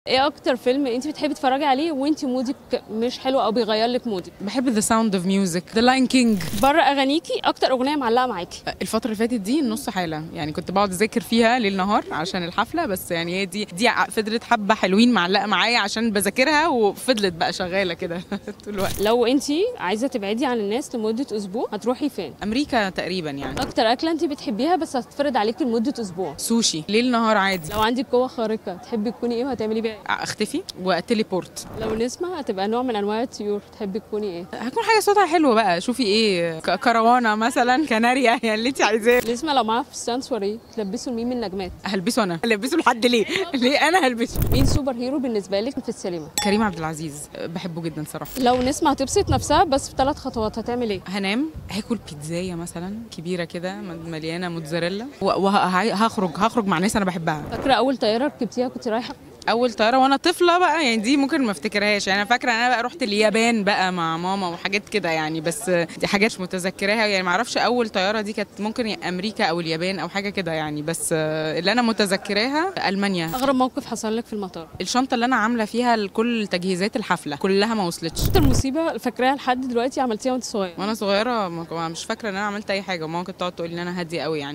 ايه اكتر فيلم انت بتحبي تتفرجي عليه وانت مودك مش حلو او بيغير لك مودك؟ بحب ذا ساوند اوف ميوزك، ذا لاين كينج. بره اغانيكي اكتر اغنيه معلقه معاكي؟ الفترة اللي فاتت دي نص حالة، يعني كنت بقعد اذاكر فيها ليل نهار عشان الحفلة، بس يعني هي دي فضلت حبة حلوين معلقة معايا عشان بذاكرها، وفضلت بقى شغالة كده طول الوقت. لو انت عايزه تبعدي عن الناس لمده اسبوع هتروحي فين؟ امريكا تقريبا يعني. اكتر اكله انت بتحبيها بس هتتفرض عليكي لمده اسبوع؟ سوشي ليل نهار عادي. لو عندك قوه خارقه تحبي تكوني ايه وهتعملي بيها ايه؟ اختفي وتليبورت. لو نسمه هتبقى نوع من انواع الطيور تحبي تكوني ايه؟ هكون حاجة صوتها حلو بقى، شوفي ايه، كروانة مثلا، كناريا، يعني اللي انت عايزاه. نسمه لو معاها فستان سواريه تلبسوا لمين من النجمات؟ هلبسه انا، هلبسه لحد ليه؟ ليه انا هلبسه؟ مين سوبر هيرو بالنسبه لك في السينما؟ كريم عبد العزيز، بحبه جدا صراحة. لو نسمه هتبسط نفسها بس في 3 خطوات هتعمل ايه؟ هنام، هاكل بيتزاية مثلا كبيرة كده مليانة موتزاريلا، وهخرج مع ناس انا بحبها. فاكره اول طياره ركبتيها كنت رايحه؟ اول طياره وانا طفله بقى، يعني دي ممكن ما افتكرهاش، يعني انا فاكره ان انا بقى رحت اليابان بقى مع ماما وحاجات كده يعني، بس دي حاجات مش متذكراها، يعني ما اعرفش اول طياره دي كانت ممكن امريكا او اليابان او حاجه كده يعني، بس اللي انا متذكراها المانيا. اغرب موقف حصل لك في المطار؟ الشنطه اللي انا عامله فيها كل تجهيزات الحفله كلها ما وصلتش. اكتر مصيبه فاكراها لحد دلوقتي عملتيها وانت صغير؟ وانا صغيره مش فاكره ان انا عملت اي حاجه، وماما كانت تقعد تقول لي ان انا هاديه قوي يعني.